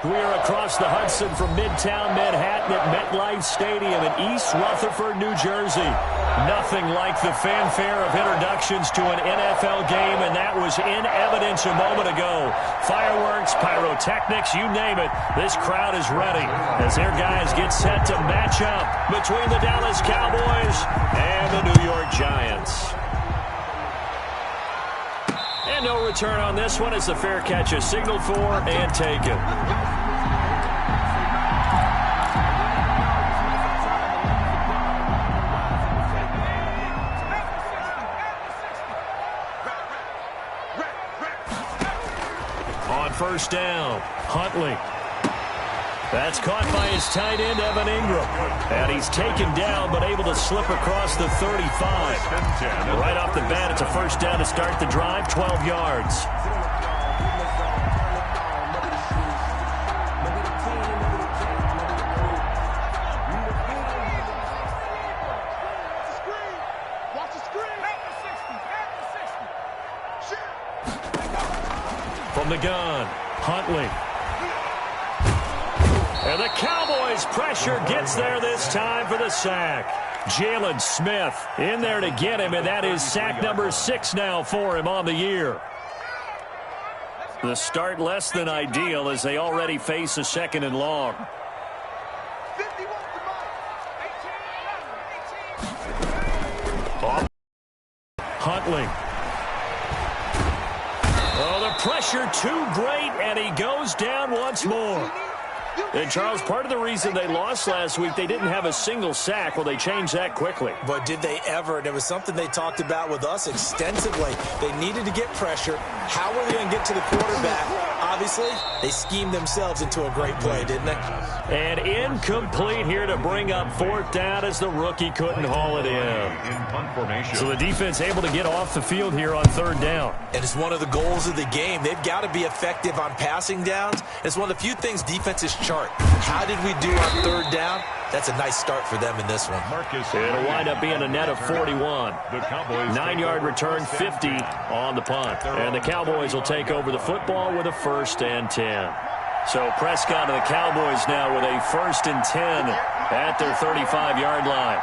We are across the Hudson from Midtown Manhattan at MetLife Stadium in East Rutherford, New Jersey. Nothing like the fanfare of introductions to an NFL game, and that was in evidence a moment ago. Fireworks, pyrotechnics, you name it. This crowd is ready as their guys get set to match up between the Dallas Cowboys and the New York Giants. And no return on this one as the fair catch is signaled for and taken. On first down, Huntley. That's caught by his tight end, Evan Ingram. And he's taken down, but able to slip across the 35. Right off the bat, it's a first down to start the drive, 12 yards. From the gun, Huntley. And the Cowboys' pressure gets there this time for the sack. Jalen Smith in there to get him, and that is sack number 6 now for him on the year. The start less than ideal as they already face a second and long. Huntley. Oh, the pressure too great, and he goes down once more. And, Charles, part of the reason they lost last week, they didn't have a single sack. Well, they changed that quickly. But did they ever? There was something they talked about with us extensively. They needed to get pressure. How were they going to get to the quarterback? Obviously, they schemed themselves into a great play, didn't they? And incomplete here to bring up fourth down as the rookie couldn't haul it in. So the defense able to get off the field here on third down. And it's one of the goals of the game. They've got to be effective on passing downs. It's one of the few things defenses chart. How did we do on third down? That's a nice start for them in this one. It'll wind up being a net of 41. 9-yard return, 50 on the punt. And the Cowboys will take over the football with a 1st and 10. So Prescott and the Cowboys now with a 1st and 10 at their 35-yard line.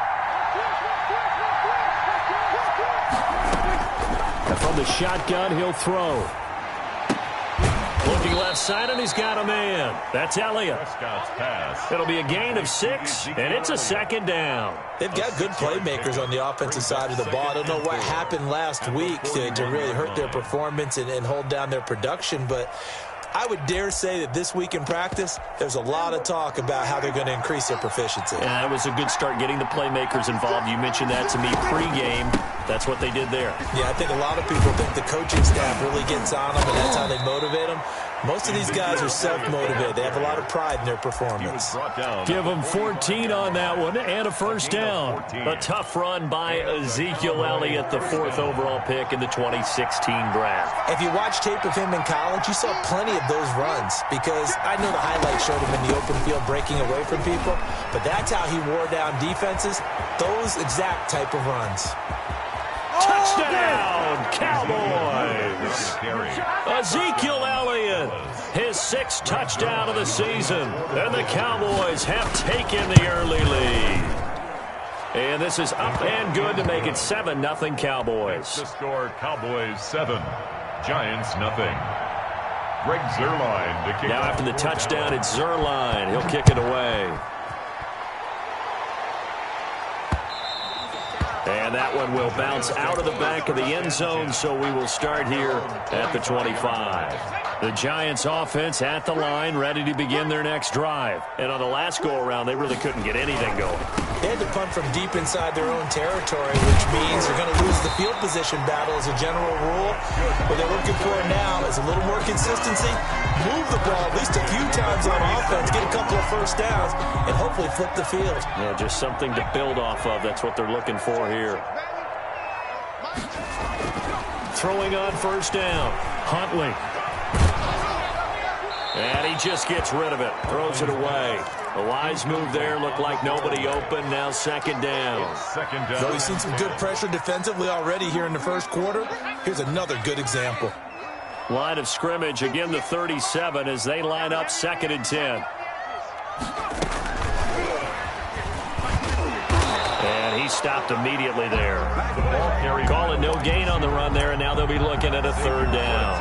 And from the shotgun, he'll throw. Looking left side, and he's got a man. That's Elliott. It'll be a gain of 6, and it's a 2nd down. They've got good playmakers on the offensive side of the ball. I don't know what happened last week to really hurt their performance and hold down their production, but I would dare say that this week in practice, there's a lot of talk about how they're going to increase their proficiency. Yeah, that was a good start getting the playmakers involved. You mentioned that to me pregame. That's what they did there. Yeah, I think a lot of people think the coaching staff really gets on them, and that's how they motivate them. Most of these guys are self-motivated. They have a lot of pride in their performance. Give them 14 on that one and a 1st down. A tough run by Ezekiel Elliott, the 4th overall pick in the 2016 draft. If you watch tape of him in college, you saw plenty of those runs because I know the highlights showed him in the open field breaking away from people, but that's how he wore down defenses, those exact type of runs. Touchdown, Cowboys! Ezekiel Elliott, his 6th touchdown of the season, and the Cowboys have taken the early lead. And this is up and good to make it 7-0 Cowboys. The score, Cowboys 7, Giants nothing. Greg Zuerlein to kick now off. After the touchdown, it's Zuerlein. He'll kick it away. And that one will bounce out of the back of the end zone, so we will start here at the 25. The Giants offense at the line, ready to begin their next drive. And on the last go-around, they really couldn't get anything going. They had to punt from deep inside their own territory, which means they're going to lose the field position battle as a general rule. What they're looking for now is a little more consistency, move the ball at least a few times on offense, get a couple of 1st downs, and hopefully flip the field. Yeah, just something to build off of. That's what they're looking for here. Throwing on 1st down, Huntley. And he just gets rid of it, throws it away. A wise move there, looked like nobody open, now 2nd down. So we've seen some good pressure defensively already here in the 1st quarter. Here's another good example. Line of scrimmage, again the 37 as they line up 2nd and 10. And he stopped immediately there. Call it no gain on the run there, and now they'll be looking at a 3rd down.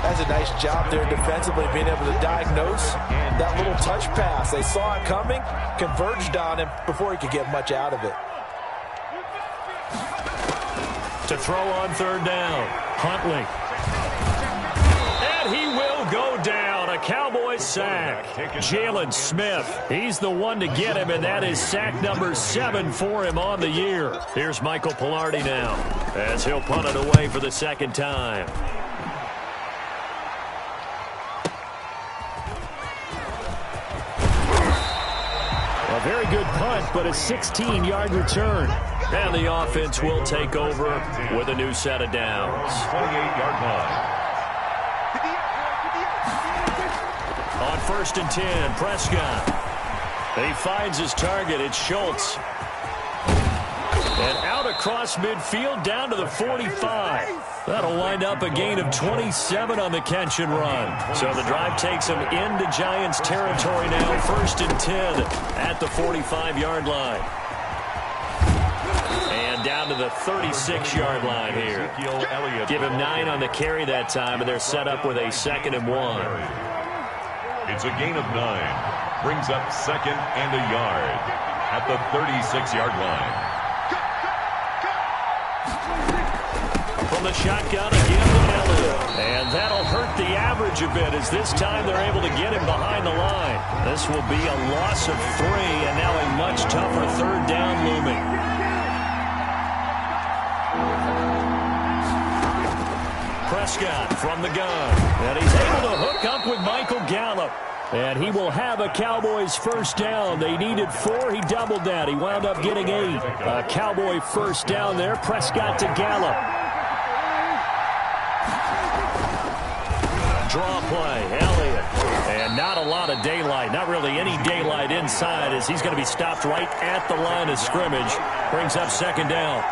That's a nice job there defensively, being able to diagnose that little touch pass. They saw it coming, converged on him before he could get much out of it. To throw on 3rd down, Huntley. And he will go down. A Cowboys sack. Jalen Smith, he's the one to get him, and that is sack number 7 for him on the year. Here's Michael Pilardi now as he'll punt it away for the 2nd time. A very good punt, but a 16-yard return. And the offense will take over with a new set of downs. 28-yard line. On 1st and 10, Prescott. He finds his target. It's Schultz. And out across midfield down to the 45. That'll wind up a gain of 27 on the catch and run. So the drive takes him into Giants territory now. 1st and 10 at the 45-yard line. And down to the 36-yard line here. Give him 9 on the carry that time, and they're set up with a 2nd and 1. It's a gain of 9. Brings up 2nd and a yard at the 36-yard line. From the shotgun again to Elliott. And that'll hurt the average a bit as this time they're able to get him behind the line. This will be a loss of 3 and now a much tougher 3rd down looming. Prescott from the gun. And he's able to hook up with Michael Gallup. And he will have a Cowboys 1st down. They needed 4. He doubled that. He wound up getting 8. A Cowboy 1st down there. Prescott to Gallup. Draw play. Elliott. And not a lot of daylight. Not really any daylight inside as he's going to be stopped right at the line of scrimmage. Brings up 2nd down.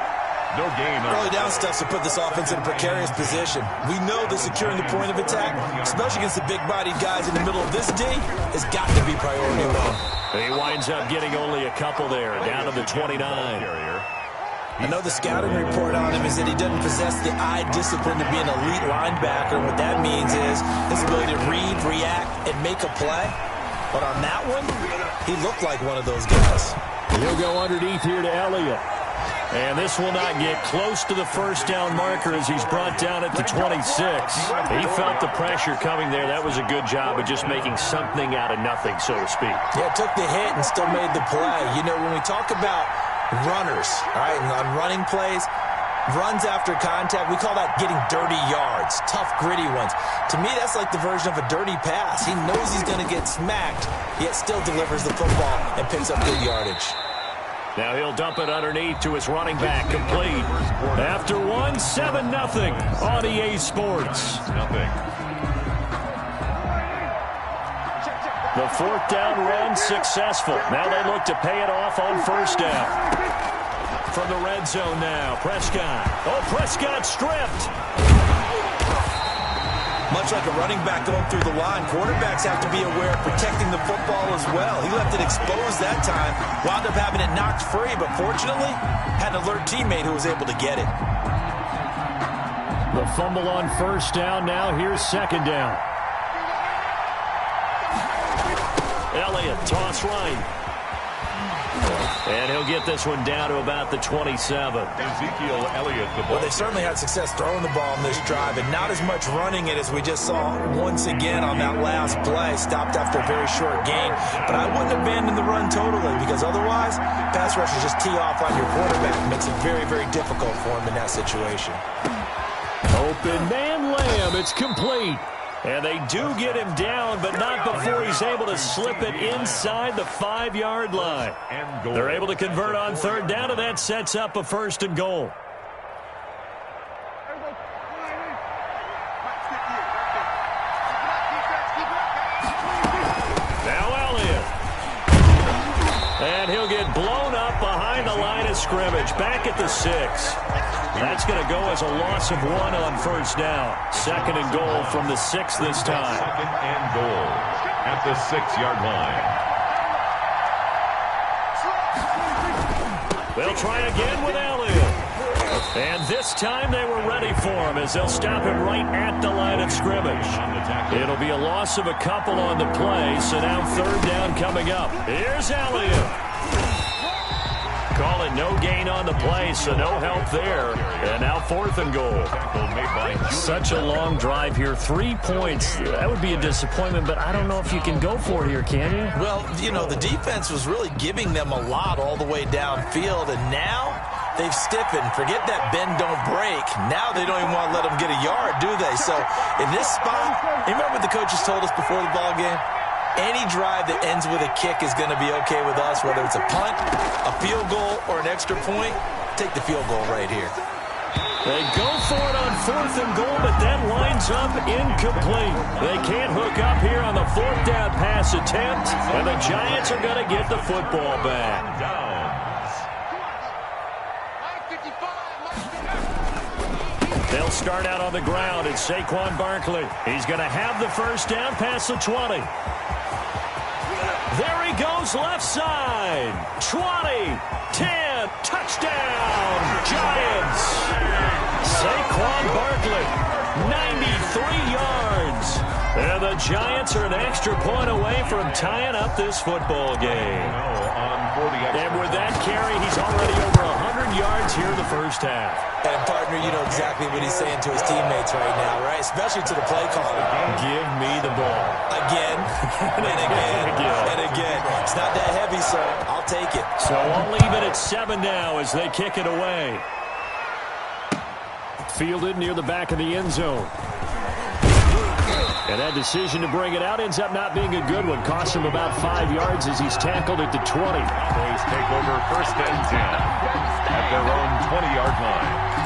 No gain. Early down stuff to put this offense in a precarious position. We know that securing the point of attack, especially against the big-bodied guys in the middle of this D, has got to be priority 1. He winds up getting only a couple there, down to the 29. I know the scouting report on him is that he doesn't possess the eye discipline to be an elite linebacker. What that means is his ability to read, react, and make a play. But on that one, he looked like one of those guys. He'll go underneath here to Elliott. And this will not get close to the 1st down marker as he's brought down at the 26. He felt the pressure coming there. That was a good job of just making something out of nothing, so to speak. Yeah, took the hit and still made the play. You know, when we talk about runners, all right, and on running plays, runs after contact, we call that getting dirty yards, tough, gritty ones. To me, that's like the version of a dirty pass. He knows he's going to get smacked, yet still delivers the football and picks up good yardage. Now he'll dump it underneath to his running back, complete. After 1, 7-0 on EA Sports. The 4th down run successful. Now they look to pay it off on 1st down. From the red zone now, Prescott. Oh, Prescott stripped. Much like a running back going through the line, quarterbacks have to be aware of protecting the football as well. He left it exposed that time, wound up having it knocked free, but fortunately, had an alert teammate who was able to get it. The fumble on 1st down. Now here's 2nd down. Elliott, toss right. And he'll get this one down to about the 27. Ezekiel Elliott, the ball. Well, they certainly had success throwing the ball in this drive, and not as much running it as we just saw once again on that last play. Stopped after a very short gain. But I wouldn't abandon the run totally, because otherwise, pass rushers just tee off on your quarterback. It makes it very, very difficult for him in that situation. Open man Lamb. It's complete. And they do get him down, but not before he's able to slip it inside the 5-yard line. They're able to convert on 3rd down, and that sets up a 1st and goal. Now Elliott. And he'll get blown up behind the line of scrimmage, back at the 6. That's going to go as a loss of 1 on first down. 2nd and goal from the 6 this time. 2nd and goal at the 6-yard line. They'll try again with Elliott. And this time they were ready for him as they'll stop him right at the line of scrimmage. It'll be a loss of a couple on the play, so now 3rd down coming up. Here's Elliott. Call it no gain on the play, so no help there. And now 4th and goal. Such a long drive here. 3 points. That would be a disappointment, but I don't know if you can go for it here, can you? Well, you know, the defense was really giving them a lot all the way downfield, and now they've stiffened. Forget that bend, don't break. Now they don't even want to let them get a yard, do they? So in this spot, you remember what the coaches told us before the ball game? Any drive that ends with a kick is going to be okay with us, whether it's a punt, a field goal, or an extra point. Take the field goal right here. They go for it on 4th and goal, but that lines up incomplete. They can't hook up here on the 4th down pass attempt, and the Giants are going to get the football back. They'll start out on the ground. It's Saquon Barkley. He's going to have the first down past the 20. There he goes, left side. 20, 10, touchdown, Giants. Saquon Barkley, 93 yards. And the Giants are an extra point away from tying up this football game. And with that carry, he's already over 100 yards here in the first half. And, partner, you know exactly what he's saying to his teammates right now, right? Especially to the play caller. Give me the ball. Again, and again, and again. It's not that heavy, sir. I'll take it. So I'll leave it at 7 now as they kick it away. Fielded near the back of the end zone. And that decision to bring it out ends up not being a good one. Costs him about 5 yards as he's tackled at the 20. Cowboys take over 1st and 10 at their own 20-yard line.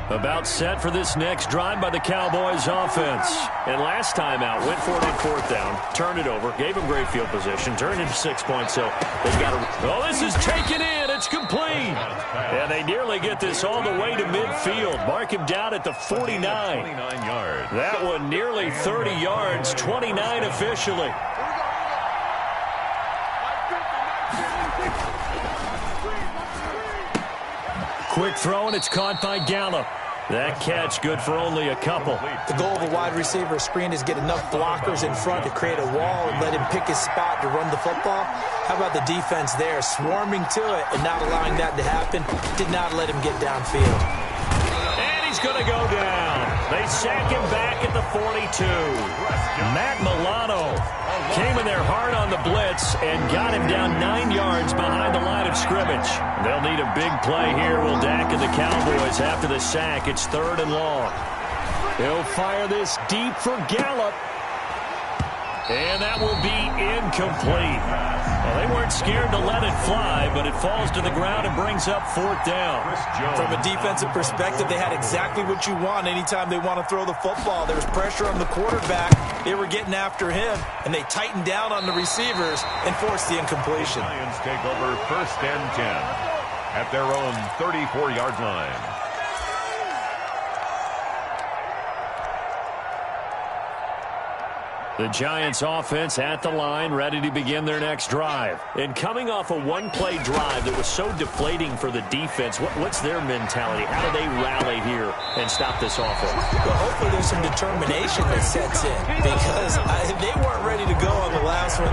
About set for this next drive by the Cowboys offense. And last time out, went for it on 4th down, turned it over, gave him great field position, turned into 6 points. So they've got to... Oh, this is taken in. It's complete. And they nearly get this all the way to midfield. Mark him down at the 49. 29 yards. That one nearly 30 yards, 29 officially. Quick throw, and it's caught by Gallup. That catch good for only a couple. The goal of a wide receiver screen is get enough blockers in front to create a wall and let him pick his spot to run the football. How about the defense there, swarming to it and not allowing that to happen? Did not let him get downfield. And he's going to go down. They sack him back at the 42. Matt Milano came in there hard on the blitz and got him down 9 yards behind the line of scrimmage. They'll need a big play here. Will Dak and the Cowboys after the sack. It's 3rd and long. He'll fire this deep for Gallup. And that will be incomplete. Well, they weren't scared to let it fly, but it falls to the ground and brings up 4th down. From a defensive perspective, they had exactly what you want anytime they want to throw the football. There was pressure on the quarterback. They were getting after him, and they tightened down on the receivers and forced the incompletion. Lions take over 1st and 10 at their own 34-yard line. The Giants offense at the line, ready to begin their next drive. And coming off a one-play drive that was so deflating for the defense, what's their mentality? How do they rally here and stop this offense? Well, hopefully there's some determination that sets in because they weren't ready to go on the last one.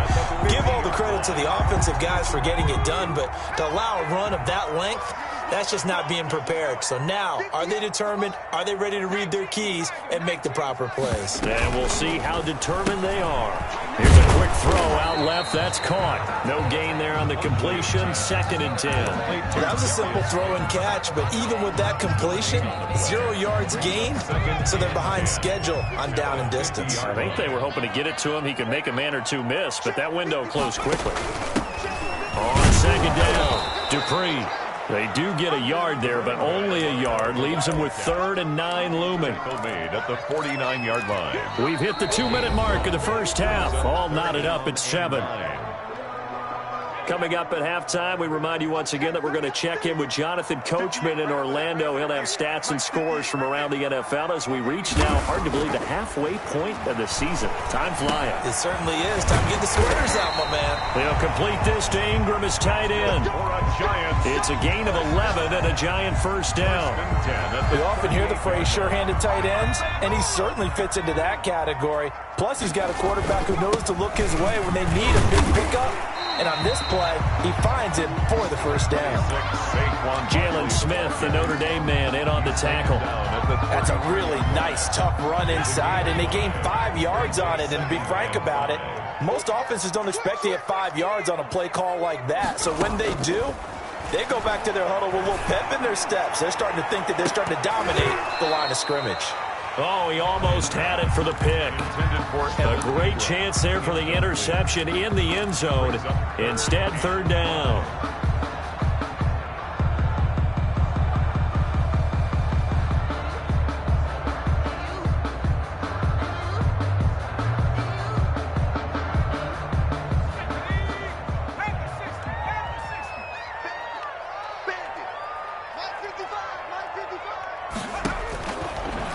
Give all the credit to the offensive guys for getting it done, but to allow a run of that length, that's just not being prepared. So now, are they determined? Are they ready to read their keys and make the proper plays? And we'll see how determined they are. Here's a quick throw out left. That's caught. No gain there on the completion. 2nd and 10. That was a simple throw and catch, but even with that completion, 0 yards gained, so they're behind schedule on down and distance. I think they were hoping to get it to him. He could make a man or two miss, but that window closed quickly. On 2nd down, Dupree. They do get a yard there, but only a yard. Leaves them with 3rd and 9 looming. Made at the 49-yard line. We've hit the 2-minute mark of the first half. All knotted up at 7. Coming up at halftime, we remind you once again that we're going to check in with Jonathan Coachman in Orlando. He'll have stats and scores from around the NFL as we reach now, hard to believe, the halfway point of the season. Time flying. It certainly is. Time to get the sweaters out, my man. They'll complete this to Ingram as tight end. It's a gain of 11 and a Giant first down. We often hear the phrase sure-handed tight ends, and he certainly fits into that category. Plus, he's got a quarterback who knows to look his way when they need a big pickup. And on this play, he finds it for the first down. Jalen Smith, the Notre Dame man, in on the tackle. That's a really nice, tough run inside, and they gained 5 yards on it. And to be frank about it, most offenses don't expect to get 5 yards on a play call like that. So when they do, they go back to their huddle with a little pep in their steps. They're starting to think that they're starting to dominate the line of scrimmage. Oh, he almost had it for the pick. A great chance there for the interception in the end zone. Instead, 3rd down.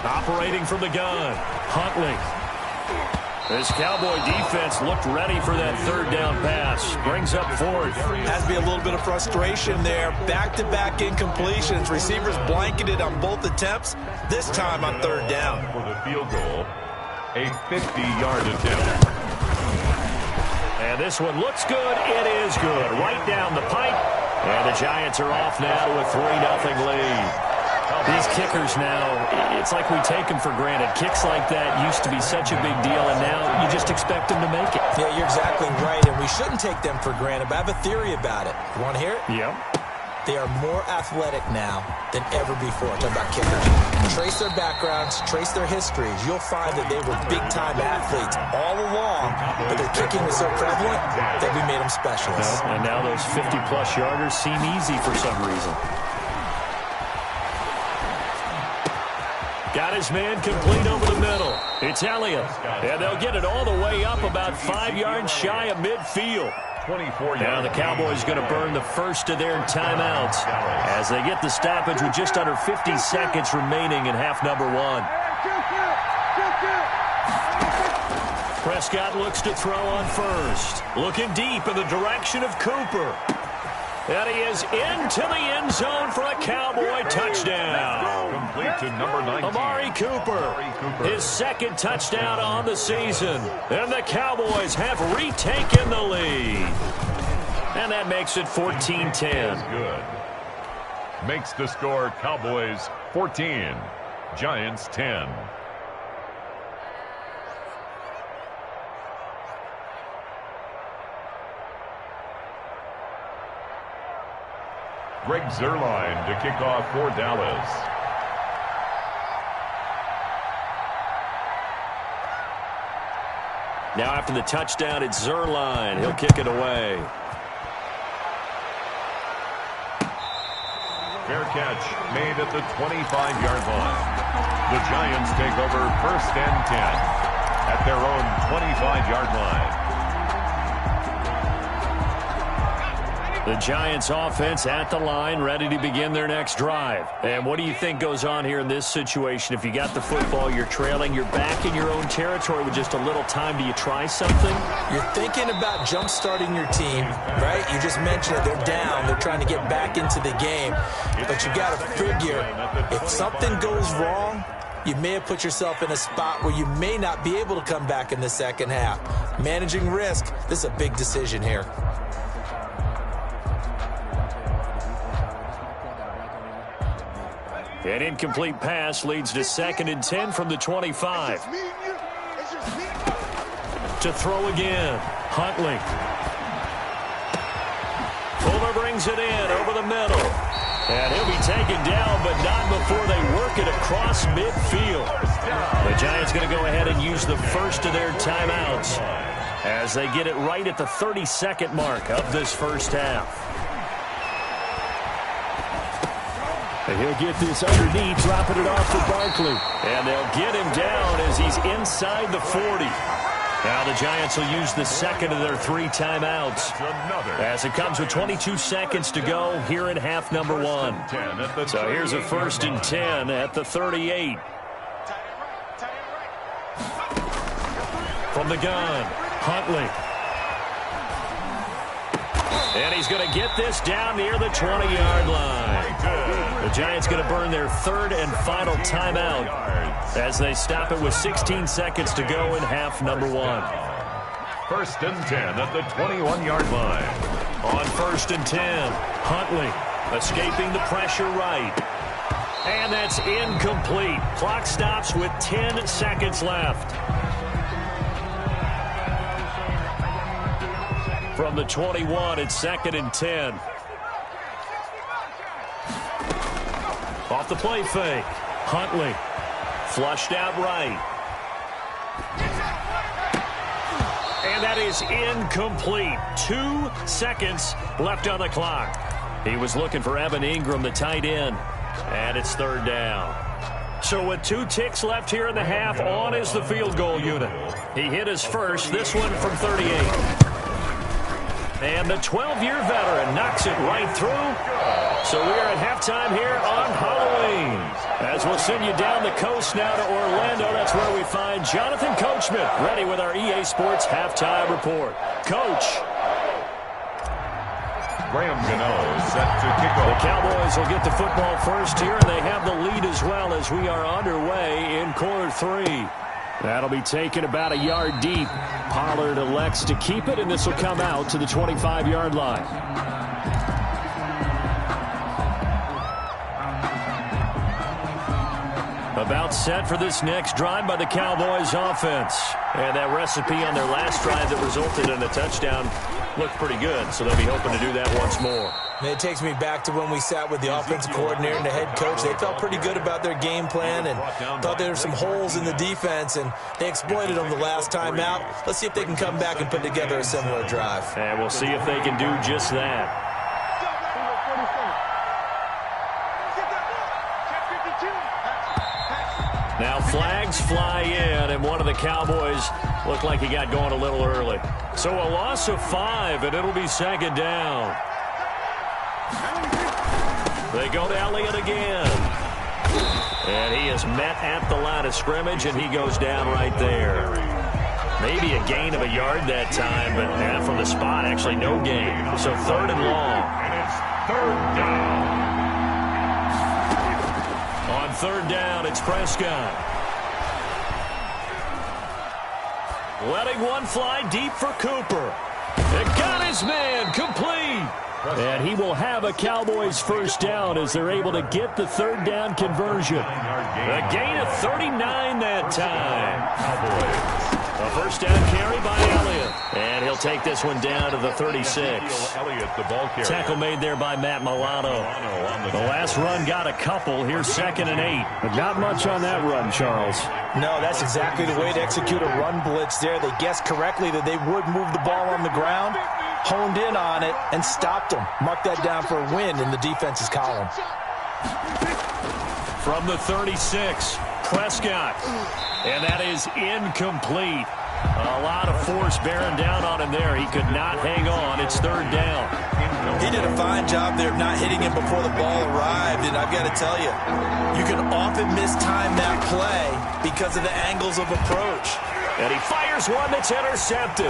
Operating from the gun, Huntley. This Cowboy defense looked ready for that 3rd down pass. Brings up 4th. Has to be a little bit of frustration there. Back-to-back incompletions. Receivers blanketed on both attempts. This time on 3rd down. For the field goal, a 50-yard attempt. And this one looks good. It is good. Right down the pipe. And the Giants are off now to a 3-0 lead. These kickers now, it's like we take them for granted. Kicks like that used to be such a big deal, and now you just expect them to make it. Yeah, you're exactly right, and we shouldn't take them for granted, but I have a theory about it. You want to hear it? Yep. They are more athletic now than ever before. Talk about kickers. Trace their backgrounds, trace their histories. You'll find that they were big-time athletes all along, but their kicking was so prevalent that we made them specialists. And now those 50-plus yarders seem easy for some reason. Got his man complete over the middle. It's Elliott. And they'll get it all the way up about 5 yards shy of midfield. 24 now the Cowboys going to burn the first of their timeouts as they get the stoppage with just under 50 seconds remaining in half number 1. Prescott looks to throw on first. Looking deep in the direction of Cooper. And he is into the end zone for a Cowboy touchdown. Complete to number 19. Amari Cooper. His 2nd touchdown on the season. And the Cowboys have retaken the lead. And that makes it 14-10. Good. Makes the score Cowboys 14, Giants 10. Greg Zuerlein to kick off for Dallas. Now after the touchdown, it's Zuerlein. He'll kick it away. Fair catch made at the 25-yard line. The Giants take over 1st and 10 at their own 25-yard line. The Giants offense at the line, ready to begin their next drive. And what do you think goes on here in this situation? If you got the football, you're trailing, you're back in your own territory with just a little time. Do you try something? You're thinking about jump-starting your team, right? You just mentioned it. They're down. They're trying to get back into the game. But you got to figure, if something goes wrong, you may have put yourself in a spot where you may not be able to come back in the second half. Managing risk, this is a big decision here. An incomplete pass leads to 2nd and 10 from the 25. To throw again, Huntley. Fuller brings it in over the middle. And he'll be taken down, but not before they work it across midfield. The Giants going to go ahead and use the first of their timeouts as they get it right at the 32nd mark of this first half. And he'll get this underneath, dropping it off for Barkley. And they'll get him down as he's inside the 40. Now the Giants will use the second of their 3 timeouts as it comes with 22 seconds to go here in half number 1. So here's a 1st and 10 at the 38. From the gun, Huntley. And he's going to get this down near the 20-yard line. The Giants going to burn their 3rd and final timeout as they stop it with 16 seconds to go in half number 1. 1st and 10 at the 21-yard line. On 1st and 10, Huntley escaping the pressure right. And that's incomplete. Clock stops with 10 seconds left. From the 21, it's 2nd and 10. Off the play fake. Huntley flushed out right. And that is incomplete. 2 seconds left on the clock. He was looking for Evan Ingram, the tight end. And it's 3rd down. So with 2 ticks left here in the half, on is the field goal unit. He hit his first, this one from 38. And the 12-year veteran knocks it right through. So we are at halftime here on Halloween. As we'll send you down the coast now to Orlando, that's where we find Jonathan Coachman ready with our EA Sports halftime report. Coach. Graham Gano set to kick off. The Cowboys will get the football first here, and they have the lead as well as we are underway in quarter 3. That'll be taken about a yard deep. Pollard elects to keep it, and this will come out to the 25-yard line. About set for this next drive by the Cowboys offense. And that recipe on their last drive that resulted in a touchdown looked pretty good, so they'll be hoping to do that once more. And it takes me back to when we sat with the offensive coordinator and the head coach. They felt pretty good about their game plan and thought there were some holes in the defense, and they exploited them the last time out. Let's see if they can come back and put together a similar drive. And we'll see if they can do just that. Now flags fly in, and one of the Cowboys looked like he got going a little early. So a loss of 5, and it'll be 2nd down. They go to Elliott again. And he is met at the line of scrimmage, and he goes down right there. Maybe a gain of a yard that time, but from the spot, actually no gain. So 3rd and long. And it's 3rd down. On 3rd down, it's Prescott. Letting one fly deep for Cooper. It got his man complete. And he will have a Cowboys 1st down as they're able to get the 3rd down conversion. A gain of 39 that time. A 1st down carry by Elliott. And he'll take this one down to the 36. Tackle made there by Matt Milano. The last run got a couple. Here's 2nd and 8. But not much on that run, Charles. No, that's exactly the way to execute a run blitz there. They guessed correctly that they would move the ball on the ground, honed in on it, and stopped them. Mark that down for a win in the defense's column. From the 36, Prescott. And that is incomplete. A lot of force bearing down on him there. He could not hang on. It's 3rd down. He did a fine job there of not hitting him before the ball arrived. And I've got to tell you, you can often mistime that play because of the angles of approach. And he fires one that's intercepted.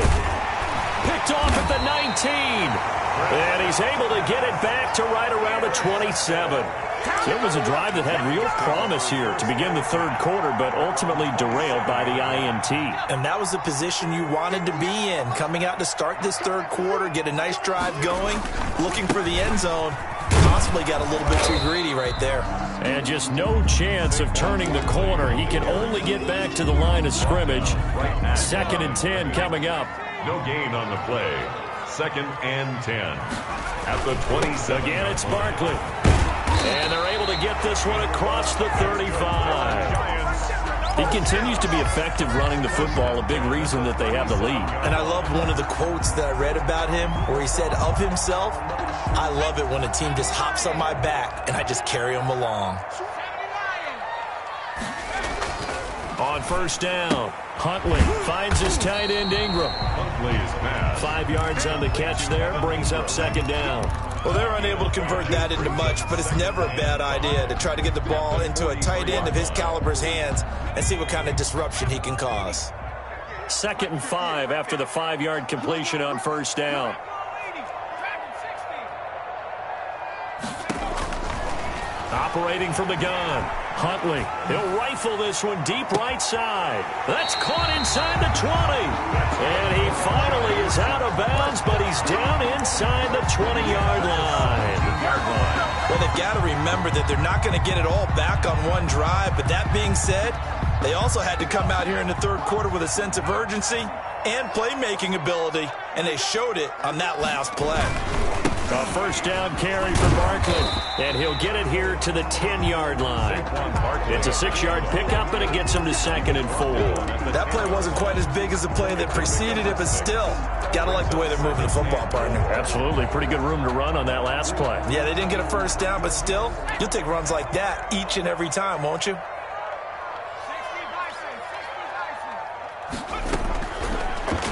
Picked off at the 19. And he's able to get it back to right around the 27. So it was a drive that had real promise here to begin the 3rd quarter, but ultimately derailed by the INT. And that was the position you wanted to be in, coming out to start this 3rd quarter, get a nice drive going, looking for the end zone. Possibly got a little bit too greedy right there. And just no chance of turning the corner. He can only get back to the line of scrimmage. 2nd and 10 coming up. No gain on the play. 2nd and 10. At the 27. Again, it's Barkley. And they're able to get this one across the 35. He continues to be effective running the football, a big reason that they have the lead. And I love one of the quotes that I read about him where he said of himself, "I love it when a team just hops on my back and I just carry them along." On first down, Huntley finds his tight end Ingram. Huntley's pass. 5 yards on the catch there, brings up second down. Well, they're unable to convert that into much, but it's never a bad idea to try to get the ball into a tight end of his caliber's hands and see what kind of disruption he can cause. 2nd and 5 after the 5-yard completion on first down. Operating from the gun, Huntley. He'll rifle this one deep right side. That's caught inside the 20. And he finally is out of bounds, but he's down inside the 20-yard line. Well, they've got to remember that they're not going to get it all back on one drive. But that being said, they also had to come out here in the third quarter with a sense of urgency and playmaking ability, and they showed it on that last play. A first down carry for Barkley, and he'll get it here to the 10-yard line. It's a 6-yard pickup, and it gets him to 2nd and 4. That play wasn't quite as big as the play that preceded it, but still, got to like the way they're moving the football, partner. Absolutely. Pretty good room to run on that last play. Yeah, they didn't get a first down, but still, you'll take runs like that each and every time, won't you?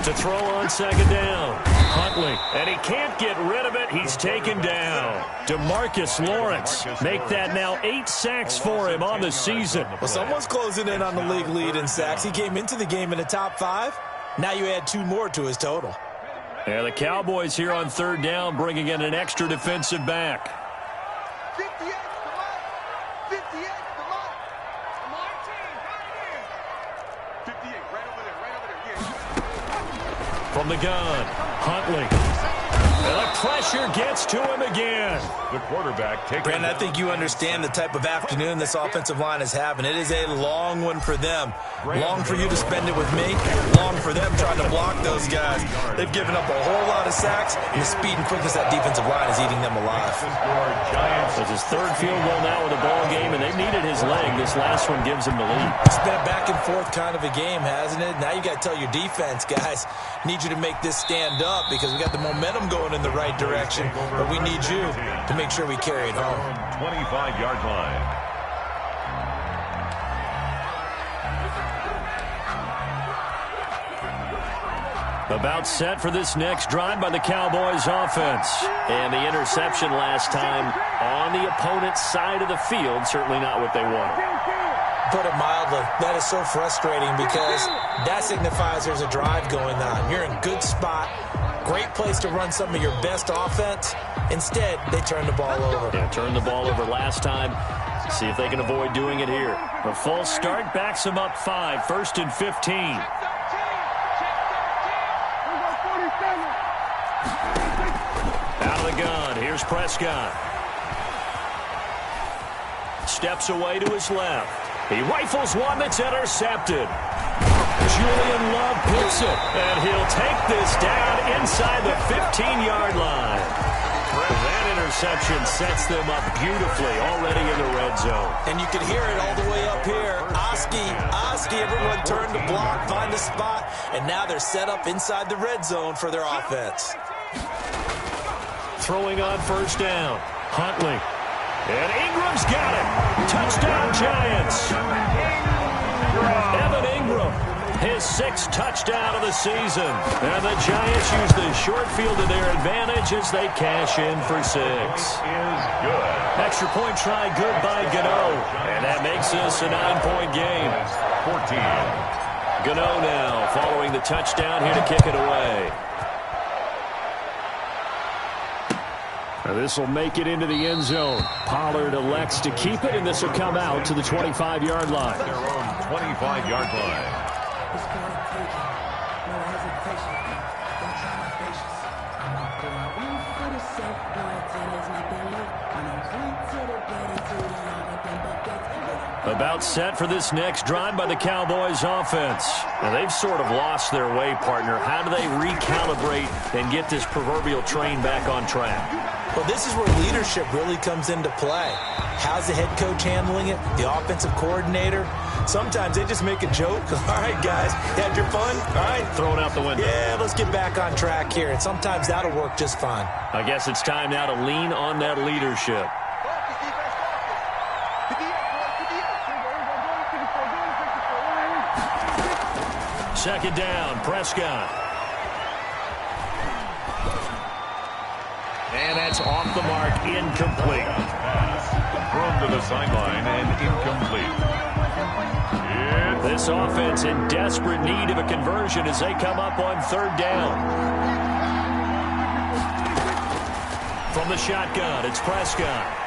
To throw on second down, Huntley, and he can't get rid of it. He's taken down. DeMarcus Lawrence make that now 8 sacks for him on the season. Well, someone's closing in on the league lead in sacks. He came into the game in the top 5. Now you add 2 more to his total. And the Cowboys here on third down bringing in an extra defensive back. 58, come on. 58, come on. Come on, team, right here. 58, right over there, From the gun, Huntley. And the pressure gets to him again. The quarterback taking. Brandon, I think you understand the type of afternoon this offensive line is having. It is a long one for them. Long for you to spend it with me. Long for them trying to block those guys. They've given up a whole lot of sacks, and the speed and quickness of that defensive line is eating them alive. It's his 3rd field goal now with a ball game, and they've needed his leg. This last one gives him the lead. It's been a back and forth kind of a game, hasn't it? Now you got to tell your defense, guys, need you to make this stand up because we got the momentum going in the right direction, but we need you to make sure we carry it home. 25-yard line. About set for this next drive by the Cowboys offense. And the interception last time on the opponent's side of the field. Certainly not what they wanted. Put it mildly, that is so frustrating because that signifies there's a drive going on. You're in good spot. Great place to run some of your best offense. Instead, they turn the ball over. Yeah, turned the ball over last time. See if they can avoid doing it here. A false start backs them up 5. 1st and 15. Out of the gun. Here's Prescott. Steps away to his left. He rifles one that's intercepted. Julian Love picks it, and he'll take this down inside the 15-yard line. That interception sets them up beautifully already in the red zone. And you can hear it all the way up here. Oski, everyone turn to block, find a spot, and now they're set up inside the red zone for their offense. Throwing on first down, Huntley. And Ingram's got it. Touchdown, Giants. Evan Ingram, his 6th touchdown of the season. And the Giants use the short field to their advantage as they cash in for 6. Is good. Extra point try good by Gano. And that makes this a 9-point game. 14. Gano now following the touchdown here to kick it away. This will make it into the end zone. Pollard elects to keep it, and this will come out to the 25-yard line. Their own 25-yard line. About set for this next drive by the Cowboys offense. Now, they've sort of lost their way, partner. How do they recalibrate and get this proverbial train back on track? Well, this is where leadership really comes into play. How's the head coach handling it? The offensive coordinator? Sometimes they just make a joke. All right, guys, you had your fun? All right. Throw it out the window. Yeah, let's get back on track here. And sometimes that'll work just fine. I guess it's time now to lean on that leadership. Second down, Prescott. And that's off the mark, incomplete. Thrown to the sideline and incomplete. This offense in desperate need of a conversion as they come up on third down. From the shotgun, it's Prescott.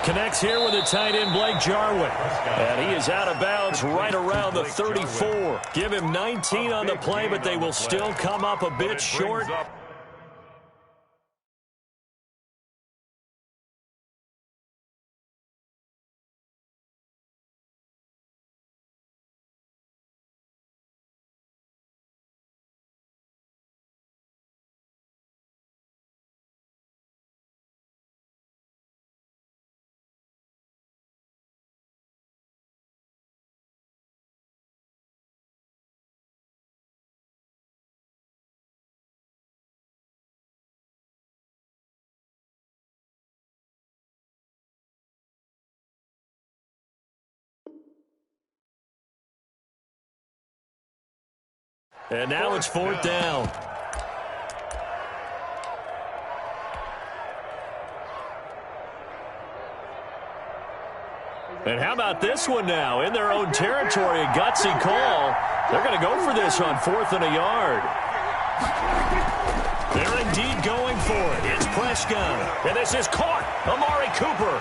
Connects here with the tight end, Blake Jarwin. And he is out of bounds right around the 34. Give him 19 on the play, but they will still come up a bit short. And now it's fourth down. And how about this one now? In their own territory, a gutsy call. They're going to go for this on 4th and a yard. They're indeed going for it. It's Prescott. And this is caught. Amari Cooper.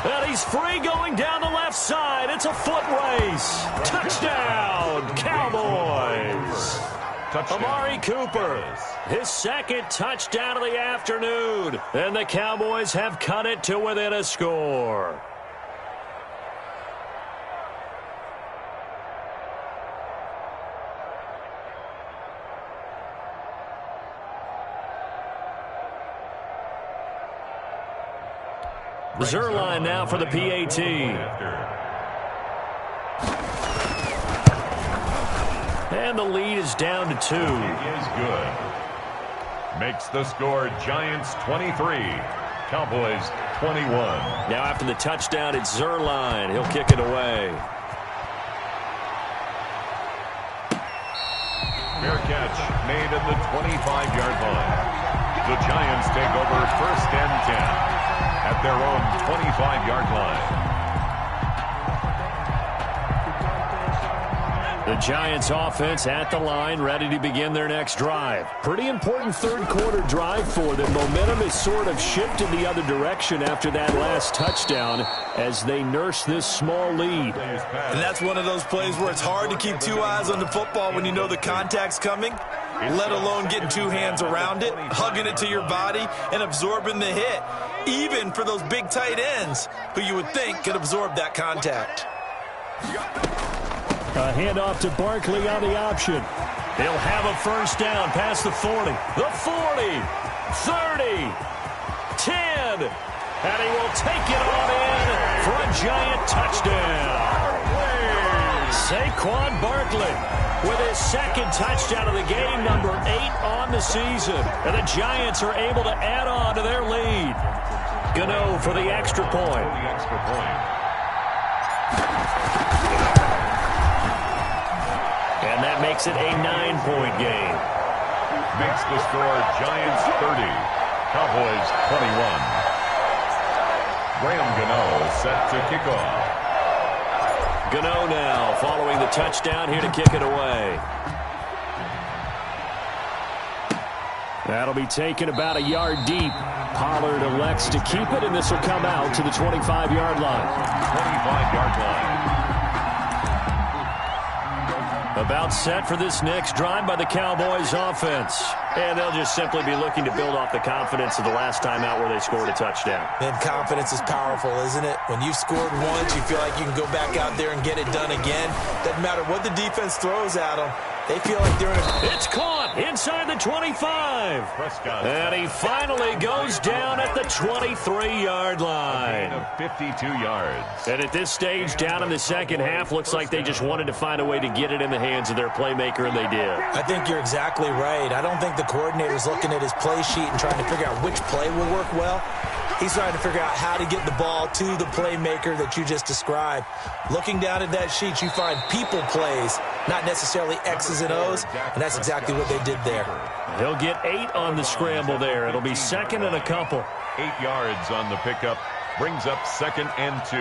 And he's free going down the left side. It's a foot race. Touchdown, Cowboys. Touchdown. Amari Cooper, his second touchdown of the afternoon. And the Cowboys have cut it to within a score. Zerline now for the PAT. And the lead is down to 2. He is good. Makes the score Giants 23, Cowboys 21. Now after the touchdown, it's Zerline. He'll kick it away. Fair catch made at the 25-yard line. The Giants take over 1st and 10. At their own 25-yard line. The Giants offense at the line, ready to begin their next drive. Pretty important third-quarter drive for them. Momentum is sort of shifted the other direction after that last touchdown as they nurse this small lead. And that's one of those plays where it's hard to keep 2 eyes on the football when you know the contact's coming, let alone getting 2 hands around it, hugging it to your body, and absorbing the hit, even for those big tight ends who you would think could absorb that contact. A handoff to Barkley on the option. He'll have a first down past the 40. The 40, 30, 10. And he will take it on in for a Giant touchdown. Saquon Barkley with his second touchdown of the game, number 8 on the season. And the Giants are able to add on to their lead. Gano for the extra point. And that makes it a 9-point game. Makes the score Giants 30, Cowboys 21. Graham Gano set to kick off. Gano now following the touchdown here to kick it away. That'll be taken about a yard deep. Pollard elects to keep it, and this will come out to the 25-yard line. 25-yard line. About set for this next drive by the Cowboys offense. And they'll just simply be looking to build off the confidence of the last time out where they scored a touchdown. And confidence is powerful, isn't it? When you've scored once, you feel like you can go back out there and get it done again. Doesn't matter what the defense throws at them. They feel like they're in a... It's caught inside the 25. Prescott. And he finally goes down at the 23-yard line. Of 52 yards. And at this stage, down in the second half, looks like they just wanted to find a way to get it in the hands of their playmaker, and they did. I think you're exactly right. I don't think the coordinator's looking at his play sheet and trying to figure out which play will work well. He's trying to figure out how to get the ball to the playmaker that you just described. Looking down at that sheet, you find people plays, not necessarily X's and O's, and that's exactly what they did there. He'll get 8 on the scramble there. It'll be second and a couple. 8 yards on the pickup. Brings up 2nd and 2.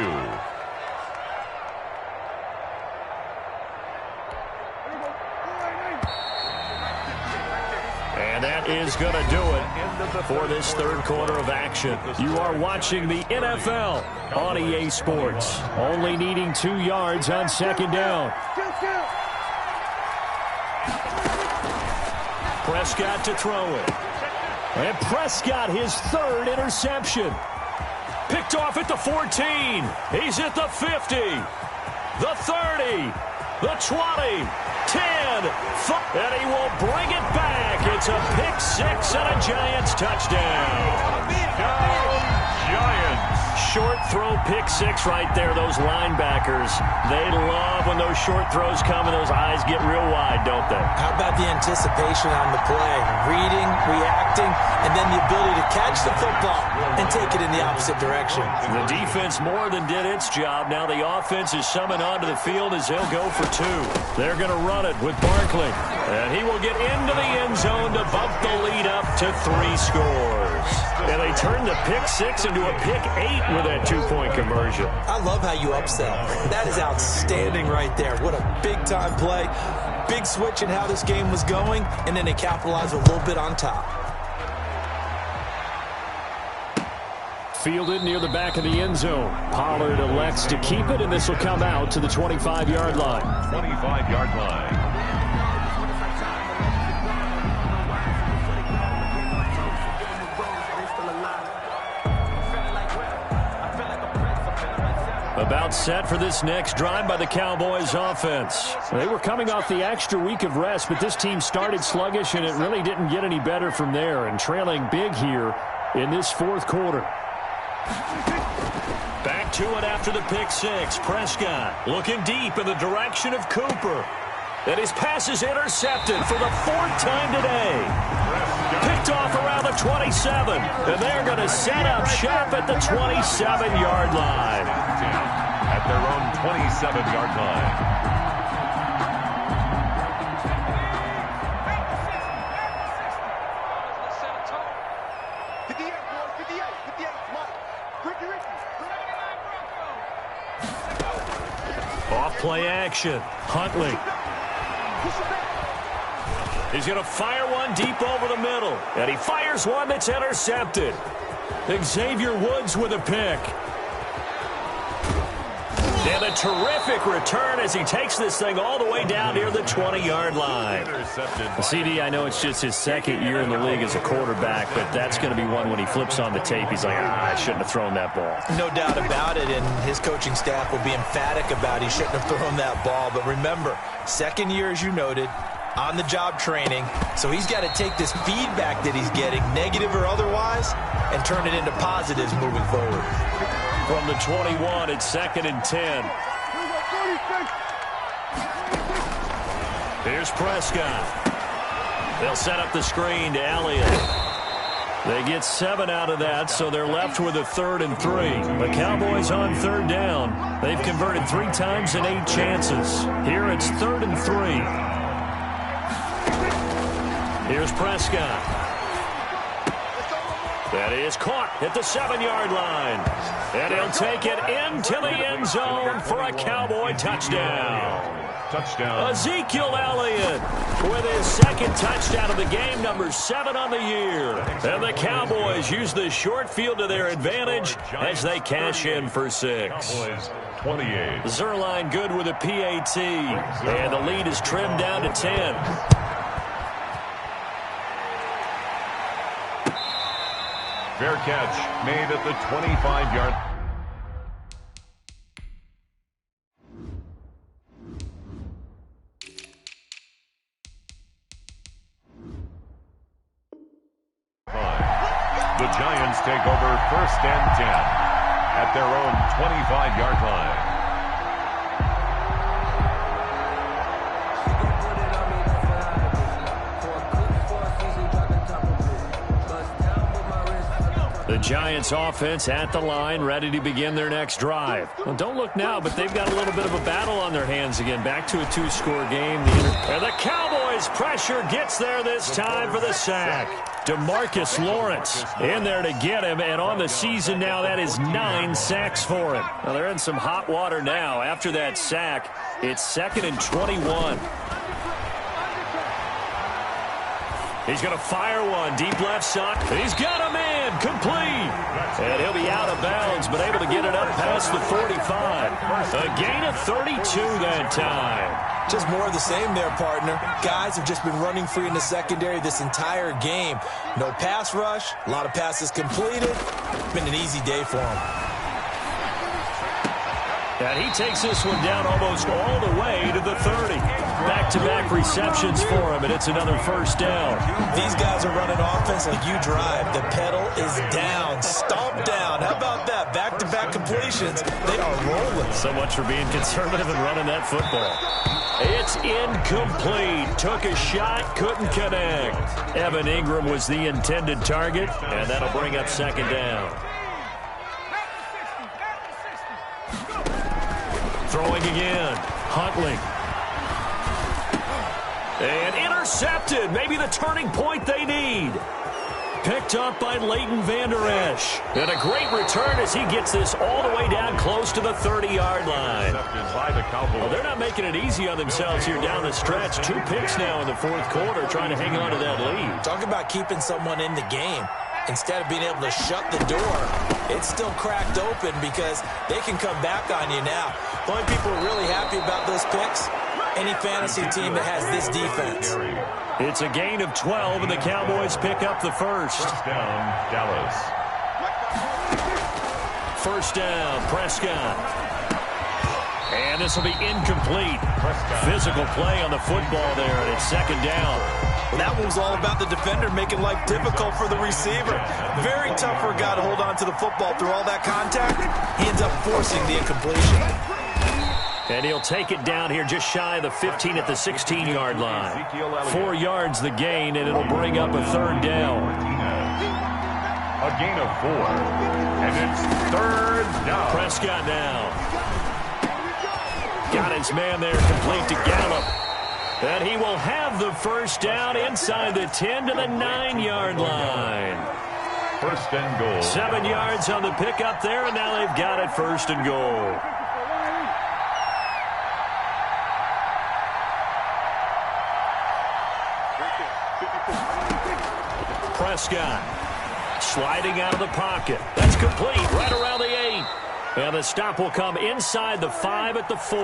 And that is going to do it for this third quarter of action. You are watching the NFL on EA Sports. Only needing 2 yards on second down. Prescott to throw it. And Prescott, his third interception. Picked off at the 14. He's at the 50. The 30. The 20. 10. And he will bring it back. It's a pick six and a Giants touchdown. Giants. Short throw pick six right there. Those linebackers, they love when those short throws come and those eyes get real wide, don't they? How about the anticipation on the play? Reading, reacting, and then the ability to catch the football and take it in the opposite direction. The defense more than did its job. Now the offense is summoned onto the field as he'll go for 2. They're going to run it with Barkley. And he will get into the end zone to bump the lead up to 3 scores. And they turn the pick six into a pick 8 with that 2-point conversion. I love how you upsell. That is outstanding right there. What a big-time play. Big switch in how this game was going, and then they capitalize a little bit on top. Fielded near the back of the end zone. Pollard elects to keep it, and this will come out to the 25-yard line. 25-yard line. About set for this next drive by the Cowboys offense. They were coming off the extra week of rest, but this team started sluggish, and it really didn't get any better from there, and trailing big here in this fourth quarter. Back to it after the pick six. Prescott looking deep in the direction of Cooper. And his pass is intercepted for the 4th time today. Picked off around the 27. And they're going to set up shop at the 27-yard line. At their own 27-yard line. Off play action. Huntley. He's going to fire one deep over the middle. And he fires one that's intercepted. Xavier Woods with a pick. And a terrific return as he takes this thing all the way down near the 20-yard line. CD, I know it's just his second year in the league as a quarterback, but that's going to be one when he flips on the tape. He's like, I shouldn't have thrown that ball. No doubt about it, and his coaching staff will be emphatic about he shouldn't have thrown that ball. But remember, second year, as you noted, on-the-job training, so he's got to take this feedback that he's getting, negative or otherwise, and turn it into positives moving forward. From the 21, it's 2nd and 10. Here's Prescott. They'll set up the screen to Elliott. They get 7 out of that, so they're left with a 3rd and 3. The Cowboys on 3rd down. They've converted 3 times in 8 chances. Here it's 3rd and 3. Here's Prescott. That is caught at the 7-yard line. And he'll take it into the end zone for a Cowboy touchdown. Touchdown. Ezekiel Elliott with his 2nd touchdown of the game, number 7 on the year. And the Cowboys use the short field to their advantage as they cash in for 6. Cowboys 28. Zerline good with a PAT. And the lead is trimmed down to 10. Fair catch made at the 25-yard line. The Giants take over 1st and 10 at their own 25-yard line. The Giants offense at the line, ready to begin their next drive. Well, don't look now, but they've got a little bit of a battle on their hands again. Back to a 2-score game. And the Cowboys pressure gets there this time for the sack. DeMarcus Lawrence in there to get him, and on the season now, that is 9 sacks for him. Well, they're in some hot water now. After that sack, it's 2nd and 21. He's going to fire one. Deep left side. He's got a man. Complete. And he'll be out of bounds, but able to get it up past the 45. A gain of 32 that time. Just more of the same there, partner. Guys have just been running free in the secondary this entire game. No pass rush. A lot of passes completed. Been an easy day for him. And he takes this one down almost all the way to the 30. Back-to-back receptions for him, and it's another 1st down. These guys are running offense like you drive. The pedal is down, stomp down. How about that? Back-to-back completions. They are rolling. So much for being conservative and running that football. It's incomplete. Took a shot, couldn't connect. Evan Ingram was the intended target, and that'll bring up 2nd down. Throwing again. Huntley. And intercepted. Maybe the turning point they need. Picked up by Leighton Vander Esch. And a great return as he gets this all the way down close to the 30-yard line. Well, they're not making it easy on themselves here down the stretch. 2 picks now in the 4th quarter trying to hang on to that lead. Talk about keeping someone in the game. Instead of being able to shut the door, it's still cracked open because they can come back on you now. The only people who are really happy about those picks, any fantasy team that has this defense. It's a gain of 12, and the Cowboys pick up the 1st. 1st down, Dallas. 1st down, Prescott. And this will be incomplete. Physical play on the football there, and it's 2nd down. That one was all about the defender making life difficult for the receiver. Very tough for a guy to hold on to the football through all that contact. He ends up forcing the incompletion. And he'll take it down here just shy of the 15 at the 16-yard line. 4 yards the gain, and it'll bring up a 3rd down. A gain of 4. And it's 3rd down. Prescott now. Got his man there, complete to Gallup. And he will have the 1st down inside the 10 to the 9-yard line. 1st and goal. 7 yards on the pickup there, and now they've got it 1st and goal. Prescott sliding out of the pocket. That's complete right around the 8. And the stop will come inside the 5 at the 4.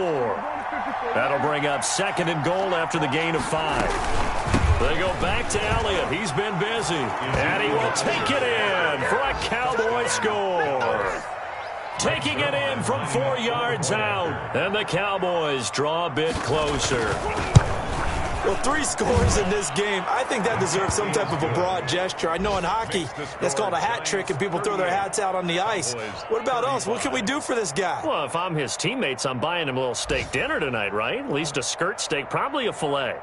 That'll bring up 2nd and goal after the gain of 5. They go back to Elliott. He's been busy. And he will take it in for a Cowboy score. Taking it in from 4 yards out. And the Cowboys draw a bit closer. Well, 3 scores in this game. I think that deserves some type of a broad gesture. I know in hockey, that's called a hat trick, and people throw their hats out on the ice. What about us? What can we do for this guy? Well, if I'm his teammates, I'm buying him a little steak dinner tonight, right? At least a skirt steak, probably a filet.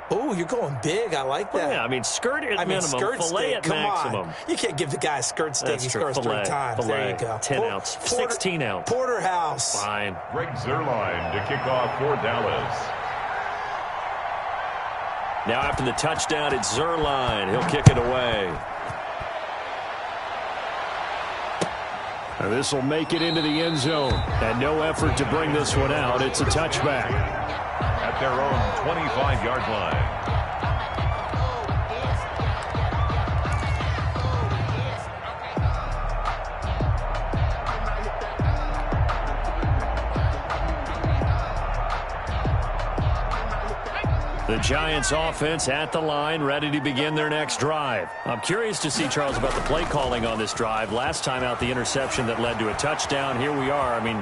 Oh, you're going big. I like that. Well, yeah, I mean, skirt at minimum, skirt filet steak. at Come maximum. On. You can't give the guy a skirt steak. That's He true. scores Filet, 3 times. filet, There you go. 10 ounce, 16 ounce. Porterhouse. Fine. Greg Zuerlein to kick off for Dallas. Now after the touchdown, it's Zuerlein. He'll kick it away. And this will make it into the end zone. And no effort to bring this one out. It's a touchback. At their own 25-yard line. The Giants offense at the line, ready to begin their next drive. I'm curious to see, Charles, about the play calling on this drive. Last time out, the interception that led to a touchdown. Here we are. I mean,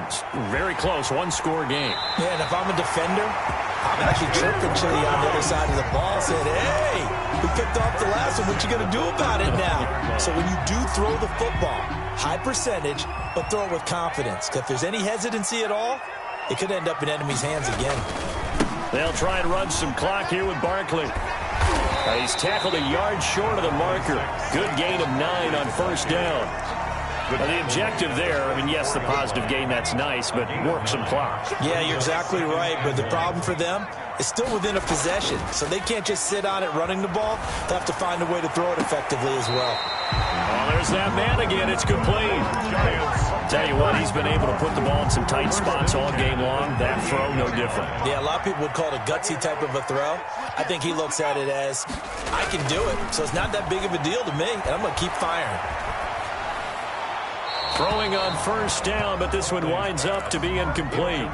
very close, one-score game. Yeah, and if I'm a defender, I'm actually chirping Chili on the other side of the ball, saying, hey, we picked off the last one. What you going to do about it now? So when you do throw the football, high percentage, but throw it with confidence. Because if there's any hesitancy at all, it could end up in enemy's hands again. They'll try and run some clock here with Barkley. He's tackled a yard short of the marker. Good gain of 9 on first down. The objective there, I mean, yes, the positive gain, that's nice, but work some clock. Yeah, you're exactly right, but the problem for them is still within a possession, so they can't just sit on it running the ball. They'll have to find a way to throw it effectively as well. Oh, there's that man again. It's complete. Tell you what, he's been able to put the ball in some tight spots all game long. That throw, no different. Yeah, a lot of people would call it a gutsy type of a throw. I think he looks at it as, I can do it, so it's not that big of a deal to me, and I'm going to keep firing. Throwing on first down, but this one winds up to be incomplete.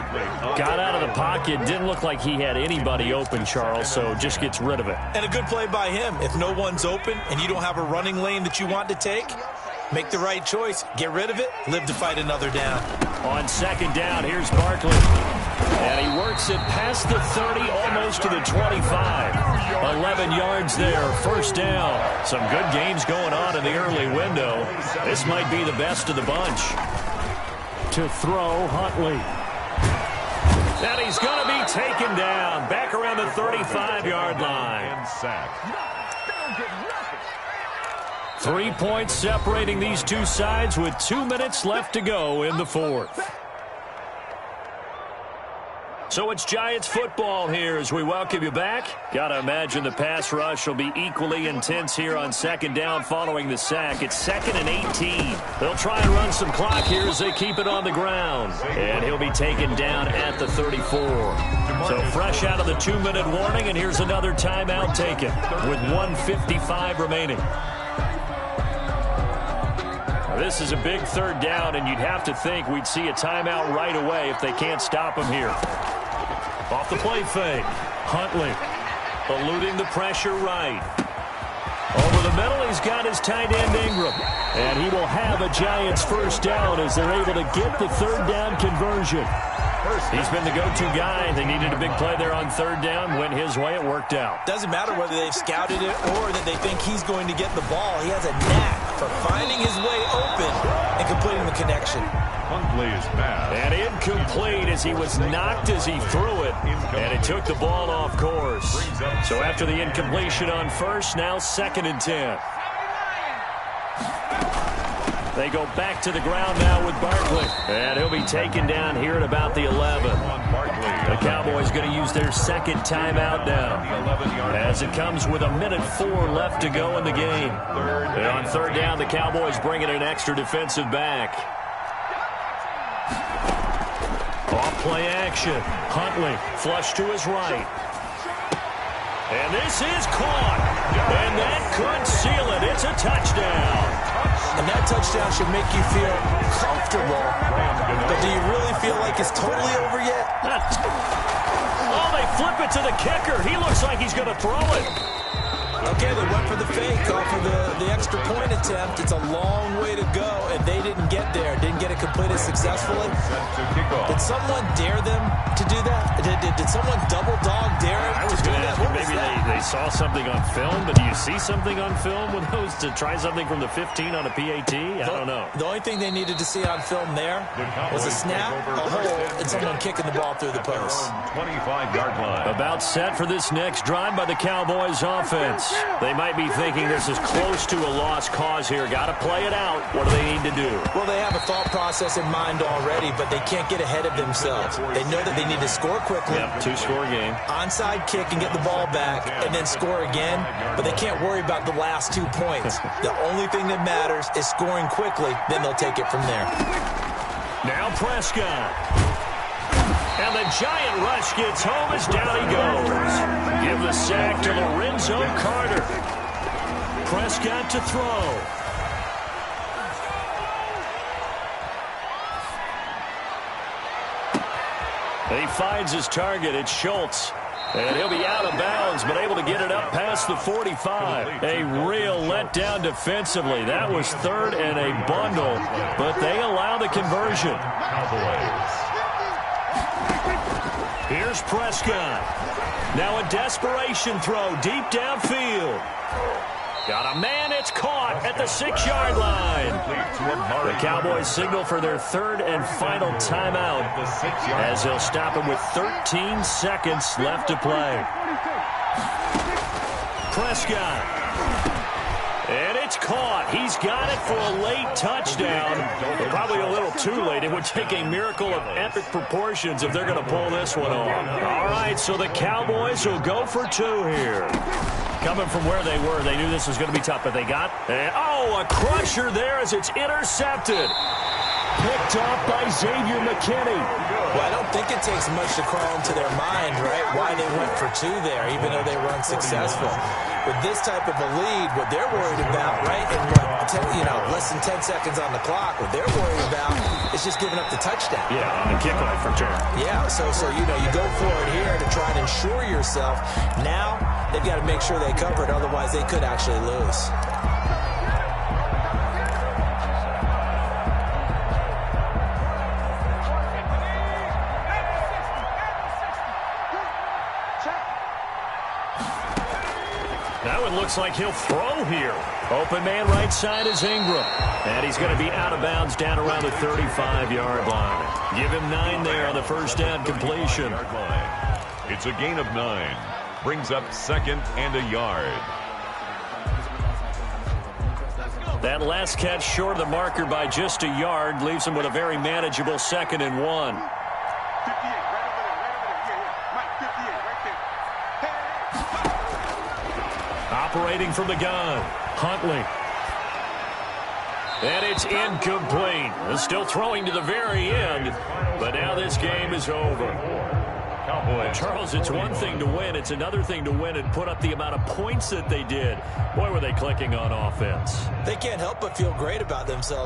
Got out of the pocket. Didn't look like he had anybody open, Charles, so just gets rid of it. And a good play by him. If no one's open and you don't have a running lane that you want to take, make the right choice. Get rid of it. Live to fight another down. On second down, here's Barkley. And he works it past the 30, almost to the 25. 11 yards there, first down. Some good games going on in the early window. This might be the best of the bunch. To throw, Huntley. And he's going to be taken down. Back around the 35-yard line. 3 points separating these two sides with 2 minutes left to go in the fourth. So it's Giants football here as we welcome you back. Got to imagine the pass rush will be equally intense here on second down following the sack. It's 2nd and 18. They'll try and run some clock here as they keep it on the ground. And he'll be taken down at the 34. So fresh out of the 2-minute warning, and here's another timeout taken with 1:55 remaining. Now, this is a big third down, and you'd have to think we'd see a timeout right away if they can't stop him here. Off the play fake. Huntley eluding the pressure right. Over the middle, he's got his tight end Ingram. And he will have a Giants first down as they're able to get the third down conversion. He's been the go-to guy. They needed a big play there on third down. Went his way. It worked out. Doesn't matter whether they've scouted it or that they think he's going to get the ball. He has a knack for finding his way open and completing the connection. Huntley is bad. And incomplete as he was knocked as he threw it. And it took the ball off course. So after the incompletion on first, now 2nd and 10. They go back to the ground now with Barkley. And he'll be taken down here at about the 11. The Cowboys going to use their second timeout now, as it comes with 1:04 left to go in the game. And on third down, the Cowboys bring in an extra defensive back. Off-play action. Huntley flush to his right. And this is caught. And that could seal it. It's a touchdown. And that touchdown should make you feel comfortable. But do you really feel like it's totally over yet? Oh, they flip it to the kicker. He looks like he's going to throw it. Okay, they went for the fake off of the extra point attempt. It's a long way to go, and they didn't get there. Didn't get it completed successfully. Did someone dare them to do that? Did someone double dog dare him I was going to ask you, maybe they saw something on film, but do you see something on film with those to try something from the 15 on a PAT? I don't know. The only thing they needed to see on film there was a snap, a hold, and someone kicking the ball through the post. 25-yard line. About set for this next drive by the Cowboys offense. They might be thinking this is close to a lost cause here. Got to play it out. What do they need to do? Well, they have a thought process in mind already, but they can't get ahead of themselves. They know that they need to score quickly. Yep, 2-score game. Onside kick and get the ball back, and then score again. But they can't worry about the last 2 points. The only thing that matters is scoring quickly. Then they'll take it from there. Now Prescott. And the giant rush gets home as down he goes. Give the sack to Lorenzo Carter. Prescott to throw. He finds his target. It's Schultz. And he'll be out of bounds been able to get it up past the 45. A real letdown defensively. That was third and a bundle, but they allow the conversion. Here's Prescott. Now a desperation throw deep downfield. Got a man, it's caught at the 6-yard line. The Cowboys signal for their third and final timeout as they'll stop him with 13 seconds left to play. Prescott. And it's caught. He's got it for a late touchdown. But probably a little too late. It would take a miracle of epic proportions if they're going to pull this one off. All right, so the Cowboys will go for 2 here. Coming from where they were, they knew this was going to be tough, but they got... a crusher there as it's intercepted. Picked off by Xavier McKinney. Well, I don't think it takes much to crawl into their mind, right, why they went for 2 there, even though they were unsuccessful. With this type of a lead, what they're worried about, right, and less than 10 seconds on the clock, what they're worried about is just giving up the touchdown. Yeah, on the kickoff return. Yeah, so you go for it here to try and ensure yourself. Now they've got to make sure they cover it, otherwise they could actually lose. Now it looks like he'll throw here. Open man right side is Ingram. And he's going to be out of bounds down around the 35-yard line. Give him 9 there on the first down completion. It's a gain of 9. Brings up 2nd and a yard. That last catch short of the marker by just a yard leaves him with a very manageable 2nd and 1. 58, right over there, yeah. Mike, 58, right there. Operating from the gun, Huntley. And it's incomplete. Still throwing to the very end, but now this game is over. Cowboys. Charles, it's one thing to win. It's another thing to win and put up the amount of points that they did. Boy, were they clicking on offense. They can't help but feel great about themselves.